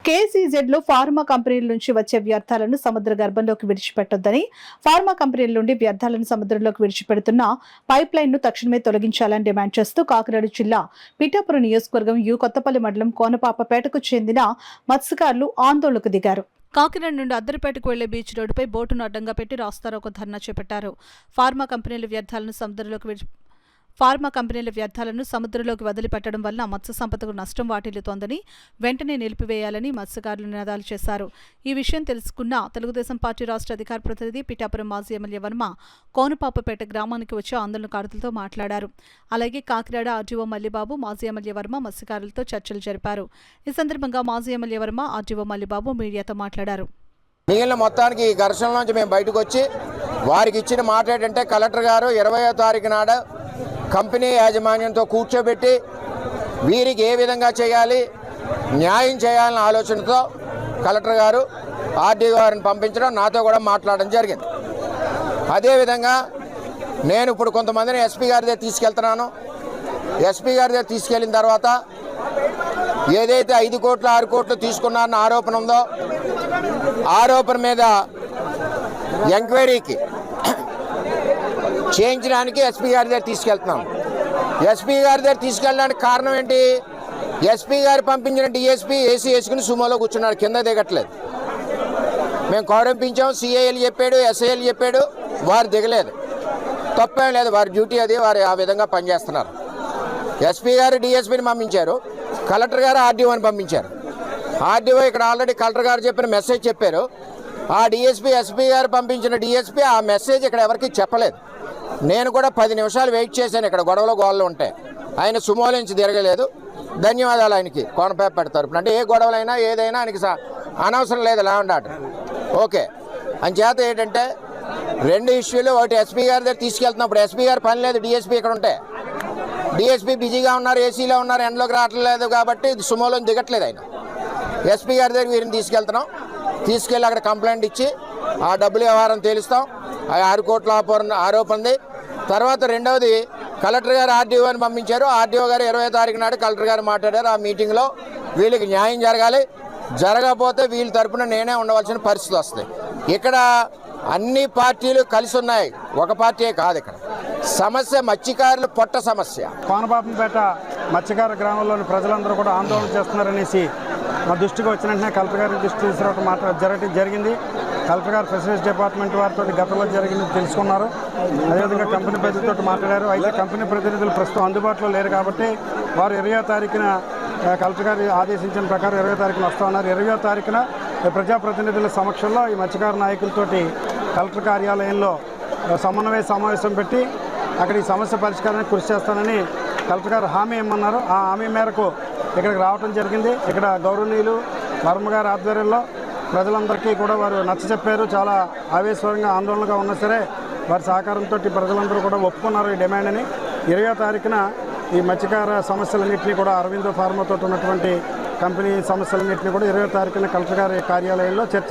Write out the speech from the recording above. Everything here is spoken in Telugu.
కేసీజెడ్ లో ఫార్మా కంపెనీల నుంచి వచ్చే వ్యర్థాలను సముద్ర గర్భంలోకి విడిచిపెట్టొద్దని, ఫార్మా కంపెనీల నుండి వ్యర్థాలను సముద్రంలోకి విడిచిపెడుతున్న పైప్ లైన్ ను తక్షణమే తొలగించాలని డిమాండ్ చేస్తూ కాకినాడ జిల్లా పిఠాపురం నియోజకవర్గం కొత్తపల్లి మండలం కోనపాపపేటకు చెందిన మత్స్యకారులు ఆందోళనకు దిగారు. కాకినాడ నుండి అద్దరిపేటకు వెళ్లే బీచ్ రోడ్డుపై బోటును అడ్డంగా పెట్టి రాస్తారోకో ధర్నా చేపట్టారు. ఫార్మా కంపెనీల వ్యర్థాలను సముద్రంలోకి వదిలిపెట్టడం వల్ల మత్స్య సంపదకు నష్టం వాటిల్లుతోందని, వెంటనే నిలిపివేయాలని మత్స్యకారులు నినాదాలు చేశారు. ఈ విషయం తెలుసుకున్న తెలుగుదేశం పార్టీ రాష్ట్ర అధికార ప్రతినిధి పిఠాపురం మాజీ ఎమ్మెల్యే వర్మ కోనపాపపేట గ్రామానికి వచ్చి ఆందోళనకారులతో మాట్లాడారు. అలాగే కాకినాడ ఆర్డీఓ మల్లిబాబు, మాజీ ఎమ్మెల్యే వర్మ మత్స్యకారులతో చర్చలు జరిపారు. ఈ సందర్భంగా మాజీ ఎమ్మెల్యే వర్మ, ఆర్డీఓ మల్లిబాబు మీడియాతో మాట్లాడారు. మిగిలిన మొత్తానికి ఈ ఘర్షణ నుంచి మేము బయటకు వచ్చి వారికి ఇచ్చిన మాట ఏంటంటే, కలెక్టర్ గారు 20వ తారీఖు నాడు కంపెనీ యాజమాన్యంతో కూర్చోబెట్టి వీరికి ఏ విధంగా చేయాలి, న్యాయం చేయాలన్న ఆలోచనతో కలెక్టర్ గారు ఆర్డీఓ గారిని పంపించడం, నాతో కూడా మాట్లాడడం జరిగింది. అదేవిధంగా నేను ఇప్పుడు కొంతమందిని ఎస్పీ గారి దగ్గర తీసుకెళ్తున్నాను. ఎస్పీ గారి దగ్గర తీసుకెళ్ళిన తర్వాత ఏదైతే 5 కోట్లు 6 కోట్లు తీసుకున్నారన్న ఆరోపణ ఉందో, ఆరోపణ మీద ఎంక్వైరీకి చేయించడానికి ఎస్పీ గారి దగ్గర తీసుకెళ్తున్నాం. ఎస్పీ గారి దగ్గర తీసుకెళ్ళడానికి కారణం ఏంటి? ఎస్పీ గారు పంపించిన డిఎస్పీ ఏసీ వేసుకుని సుమోలో కూర్చున్నాడు, కింద దిగట్లేదు. మేము కౌరంపించాం, సిఐలు చెప్పాడు, ఎస్ఐలు చెప్పాడు, వారు దిగలేదు. తప్పేం లేదు, వారి డ్యూటీ అది, వారు ఆ విధంగా పనిచేస్తున్నారు. ఎస్పీ గారు డిఎస్పీని పంపించారు, కలెక్టర్ గారు ఆర్డీఓని పంపించారు. ఆర్డీఓ ఇక్కడ ఆల్రెడీ కలెక్టర్ గారు చెప్పిన మెసేజ్ చెప్పారు. ఆ డిఎస్పీ, ఎస్పీ గారు పంపించిన డిఎస్పీ ఆ మెసేజ్ ఇక్కడ ఎవరికి చెప్పలేదు. నేను కూడా 10 నిమిషాలు వెయిట్ చేశాను ఇక్కడ గొడవలు ఉంటాయి. ఆయన సుమోల నుంచి తిరగలేదు. ధన్యవాదాలు ఆయనకి, కోనపేట పెడతారు. అంటే ఏ గొడవలైనా ఏదైనా ఆయనకి అనవసరం లేదు, లా అండ్ ఆర్డర్ ఓకే. అంచేత ఏంటంటే 2 ఇష్యూలు, ఒకటి ఎస్పీ గారి దగ్గర తీసుకెళ్తున్నప్పుడు ఎస్పీ గారు పని లేదు, డిఎస్పీ ఇక్కడ ఉంటే డిఎస్పీ బిజీగా ఉన్నారు, ఏసీలో ఉన్నారు, ఎండలోకి రావట్లేదు కాబట్టి సుమోలో దిగట్లేదు ఆయన. ఎస్పీ గారి దగ్గర వీరిని తీసుకెళ్తున్నాం. తీసుకెళ్ళి అక్కడ కంప్లైంట్ ఇచ్చి ఆ డబ్బులు వ్యవహారం తేలుస్తాం. ఆ 6 కోట్ల ఆరోపణది. తర్వాత రెండవది కలెక్టర్ గారు ఆర్డీఓని పంపించారు. ఆర్డీఓ గారు 20వ తారీఖు నాడు కలెక్టర్ గారు మాట్లాడారు. ఆ మీటింగ్లో వీళ్ళకి న్యాయం జరగాలి, జరగకపోతే వీళ్ళ తరపున నేనే ఉండవలసిన పరిస్థితి వస్తుంది. ఇక్కడ అన్ని పార్టీలు కలిసి ఉన్నాయి, ఒక పార్టీయే కాదు. ఇక్కడ సమస్య మత్స్యకారుల పొట్ట సమస్య. కోనపాపంపేట మత్స్యకార గ్రామంలోని ప్రజలందరూ కూడా ఆందోళన చేస్తున్నారనేసి మా దృష్టికి వచ్చిన వెంటనే కలెక్టర్ గారి దృష్టి తీసుకురావడం జరిగింది. కలెక్టర్ గారు ఫిషరీస్ డిపార్ట్మెంట్ వారితో గతంలో జరిగింది తెలుసుకున్నారు. అదేవిధంగా కంపెనీ ప్రతినిధులతో మాట్లాడారు. అయితే కంపెనీ ప్రతినిధులు ప్రస్తుతం అందుబాటులో లేరు కాబట్టి వారు 20వ తారీఖున కలెక్టర్ గారు ఆదేశించిన ప్రకారం 20వ తారీఖున వస్తూ ఉన్నారు. 20వ తారీఖున ప్రజాప్రతినిధుల సమక్షంలో ఈ మత్స్యకార నాయకులతోటి కలెక్టర్ కార్యాలయంలో సమన్వయ సమావేశం పెట్టి అక్కడ ఈ సమస్య పరిష్కారానికి కృషి చేస్తానని కలెక్టర్ గారు హామీ ఇమ్మన్నారు. ఆ హామీ మేరకు ఇక్కడికి రావడం జరిగింది. ఇక్కడ గౌరవనీయులు వర్మ గారి ఆధ్వర్యంలో ప్రజలందరికీ కూడా వారు నచ్చచెప్పారు. చాలా ఆవేశపరంగా ఆందోళనగా ఉన్నా సరే వారి సహకారంతో ప్రజలందరూ కూడా ఒప్పుకున్నారు ఈ డిమాండ్ని. 20వ తారీఖున ఈ మత్స్యకార సమస్యలన్నింటినీ కూడా అరవిందో ఫార్మాతో ఉన్నటువంటి కంపెనీ సమస్యలన్నింటినీ కూడా 20వ తారీఖున కలెక్టర్ గారి కార్యాలయంలో చర్చ